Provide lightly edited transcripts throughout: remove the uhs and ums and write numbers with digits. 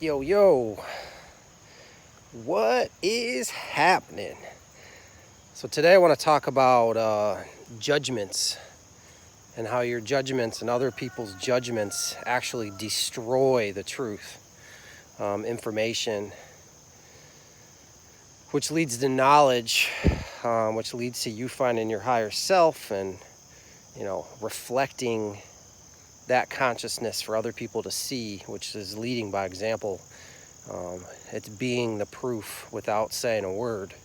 Yo, yo, what is happening? So today I want to talk about judgments and how your judgments and other people's judgments actually destroy the truth, information, which leads to knowledge, which leads to you finding your higher self and, reflecting that consciousness for other people to see, which is leading by example. It's being the proof without saying a word.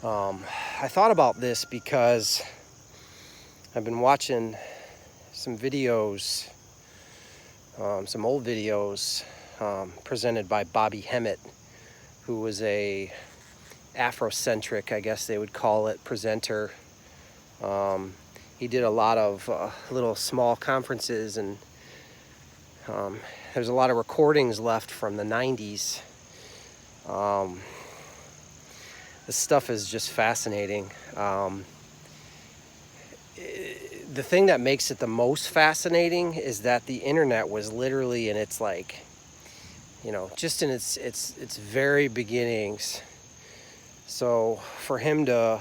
I thought about this because I've been watching some videos, some old videos presented by Bobby Hemmett, who was a Afrocentric, I guess they would call it, presenter. He did a lot of little small conferences, and there's a lot of recordings left from the 90s. This stuff is just fascinating. The thing that makes it the most fascinating is that the internet was literally in its just in its very beginnings. So for him to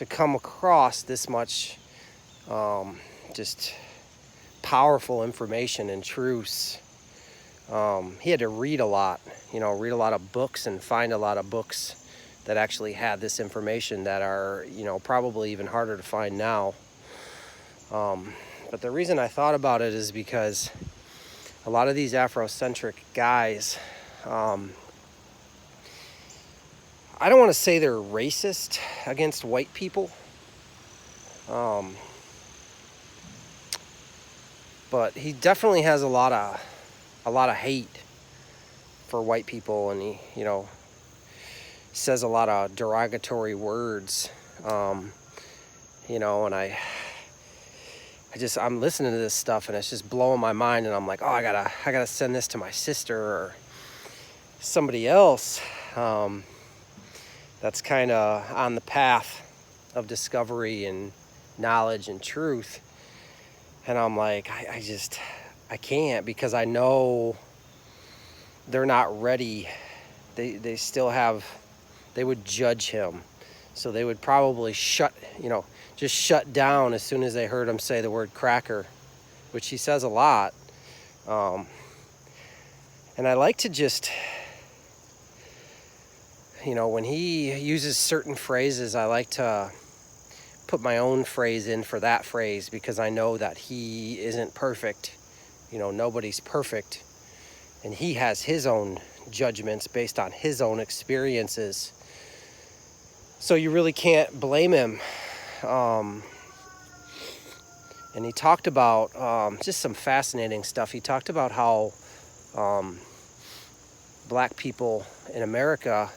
come across this much just powerful information and truths, he had to read a lot, read a lot of books and find a lot of books that actually had this information that are, probably even harder to find now. But the reason I thought about it is because a lot of these Afrocentric guys, I don't want to say they're racist against white people, but he definitely has a lot of hate for white people, and he, says a lot of derogatory words, and I'm listening to this stuff and it's just blowing my mind, and I'm like, oh, I gotta send this to my sister or somebody else that's kind of on the path of discovery and knowledge and truth. And I'm like, I can't, because I know they're not ready. They still have, they would judge him. So they would probably shut down as soon as they heard him say the word cracker, which he says a lot. And I like to just, when he uses certain phrases, I like to put my own phrase in for that phrase, because I know that he isn't perfect. Nobody's perfect. And he has his own judgments based on his own experiences. So you really can't blame him. And he talked about just some fascinating stuff. He talked about how black people in America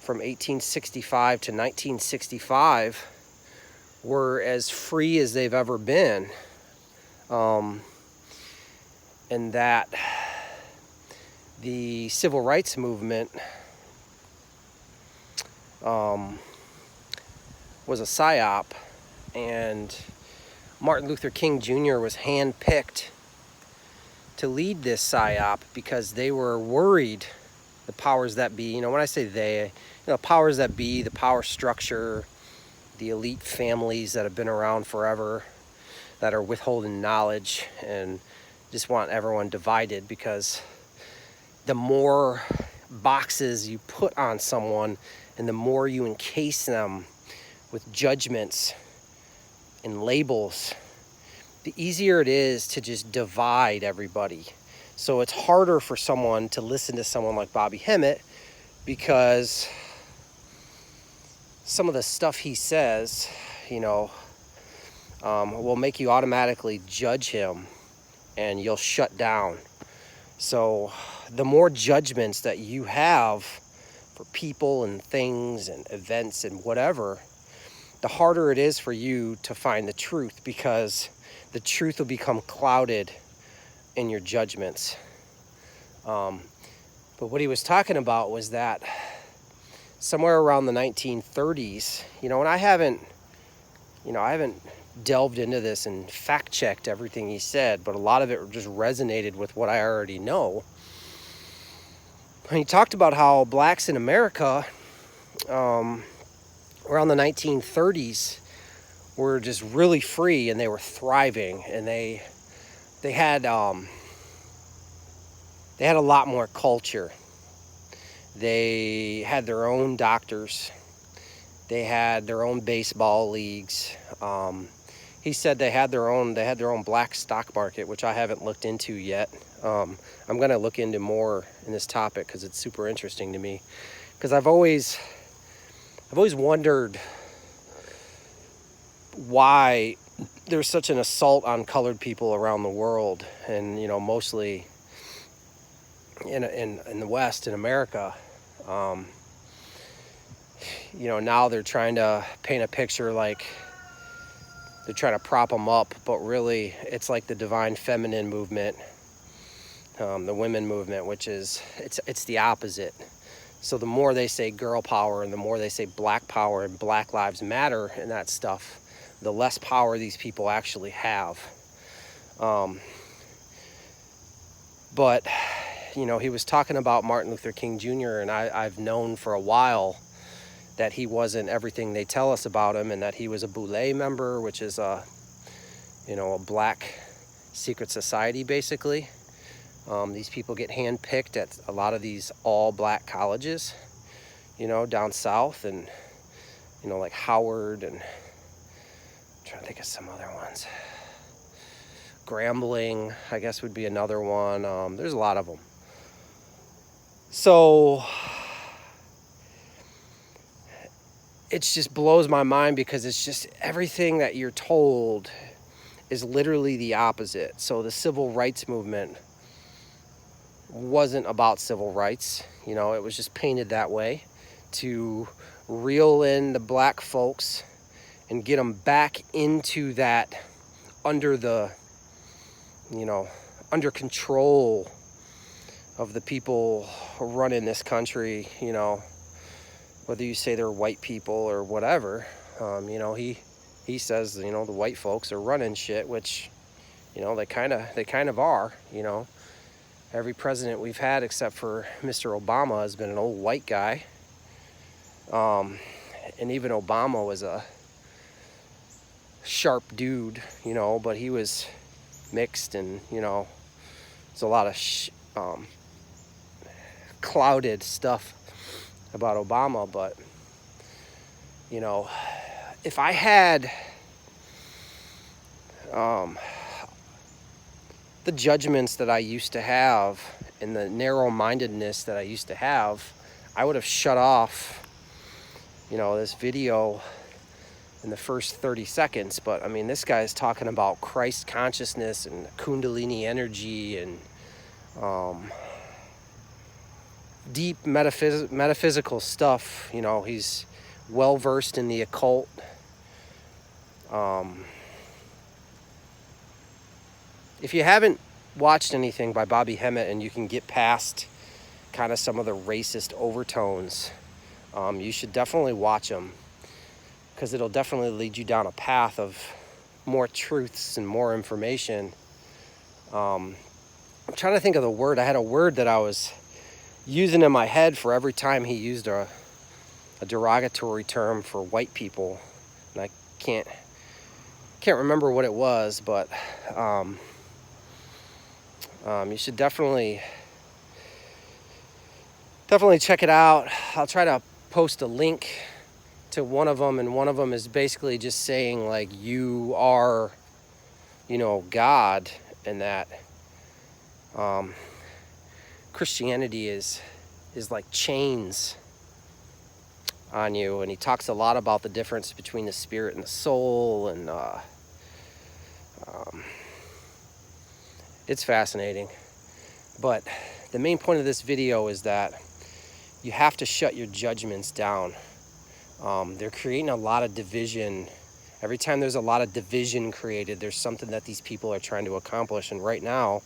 from 1865 to 1965 were as free as they've ever been. And that the civil rights movement was a psyop, and Martin Luther King Jr. was handpicked to lead this psyop because they were worried, the powers that be, when I say they, powers that be, the power structure, the elite families that have been around forever, that are withholding knowledge and just want everyone divided, because the more boxes you put on someone and the more you encase them with judgments and labels, the easier it is to just divide everybody. So it's harder for someone to listen to someone like Bobby Hemmett, because some of the stuff he says, will make you automatically judge him, and you'll shut down. So the more judgments that you have for people and things and events and whatever, the harder it is for you to find the truth, because the truth will become clouded in your judgments. But what he was talking about was that somewhere around the 1930s, and I haven't delved into this and fact-checked everything he said, but a lot of it just resonated with what I already know. And he talked about how blacks in America, around the 1930s, were just really free, and they were thriving, and they had a lot more culture. They had their own doctors. They had their own baseball leagues. He said they had their own black stock market, which I haven't looked into yet. I'm going to look into more in this topic because it's super interesting to me. Because I've always wondered why there's such an assault on colored people around the world, and mostly in the West, in America. Now they're trying to paint a picture like they're trying to prop them up, but really it's like the divine feminine movement, the women movement, which is it's the opposite. So the more they say girl power and the more they say black power and Black Lives Matter and that stuff, the less power these people actually have. But he was talking about Martin Luther King Jr., and I've known for a while that he wasn't everything they tell us about him, and that he was a Boule member, which is a black secret society, basically. These people get handpicked at a lot of these all-black colleges, down south, and, like Howard, and I'm trying to think of some other ones. Grambling, I guess, would be another one. There's a lot of them. So it just blows my mind, because it's just everything that you're told is literally the opposite. So the civil rights movement wasn't about civil rights. It was just painted that way to reel in the black folks and get them back into that under control of the people running this country, whether you say they're white people or whatever. He says, the white folks are running shit, which, they kind of are. Every president we've had except for Mr. Obama has been an old white guy. And even Obama was a sharp dude, but he was mixed, and, there's a lot of clouded stuff about Obama. But, if I had the judgments that I used to have and the narrow-mindedness that I used to have, I would have shut off, this video in the first 30 seconds. But, this guy is talking about Christ consciousness and Kundalini energy and deep metaphysical stuff. He's well-versed in the occult. If you haven't watched anything by Bobby Hemmett and you can get past kind of some of the racist overtones, you should definitely watch them, because it'll definitely lead you down a path of more truths and more information. I'm trying to think of the word. I had a word that I was using in my head for every time he used a derogatory term for white people, and I can't remember what it was, but you should definitely check it out. I'll try to post a link to one of them, and one of them is basically just saying, like, you are, God, and that Christianity is like chains on you. And he talks a lot about the difference between the spirit and the soul, and it's fascinating. But the main point of this video is that you have to shut your judgments down. They're creating a lot of division. Every time there's a lot of division created, there's something that these people are trying to accomplish. And right now,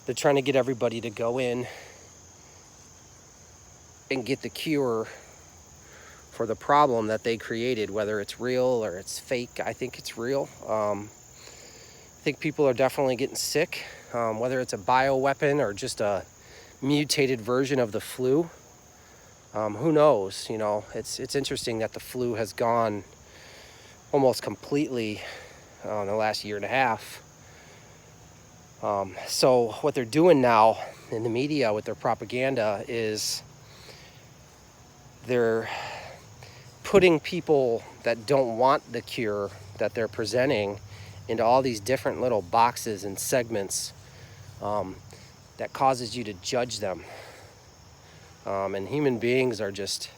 they're trying to get everybody to go in and get the cure for the problem that they created, whether it's real or it's fake. I think it's real. I think people are definitely getting sick, whether it's a bioweapon or just a mutated version of the flu. Who knows? You know, it's interesting that the flu has gone almost completely in the last year and a half. So what they're doing now in the media with their propaganda is they're putting people that don't want the cure that they're presenting into all these different little boxes and segments that causes you to judge them. And human beings are just,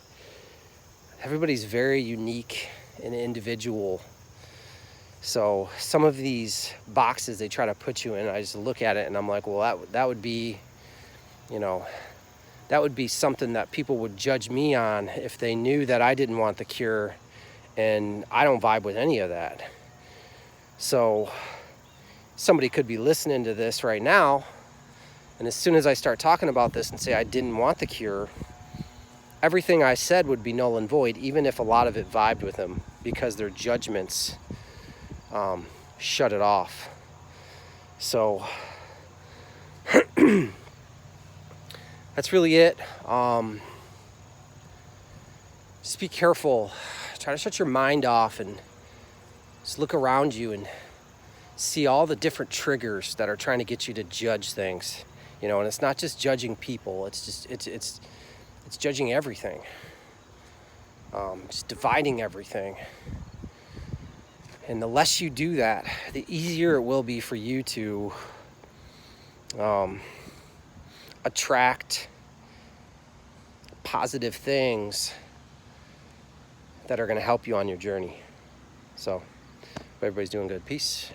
everybody's very unique and individual. So some of these boxes they try to put you in, I just look at it and I'm like, well, that would be, you know, that would be something that people would judge me on if they knew that I didn't want the cure, and I don't vibe with any of that. So somebody could be listening to this right now, and as soon as I start talking about this and say I didn't want the cure, everything I said would be null and void, even if a lot of it vibed with them, because their judgments shut it off. So that's really it. Just be careful. Try to shut your mind off and just look around you and see all the different triggers that are trying to get you to judge things. You know, and it's not just judging people. It's just it's judging everything. Just dividing everything. And the less you do that, the easier it will be for you to attract positive things that are going to help you on your journey. So, hope everybody's doing good. Peace.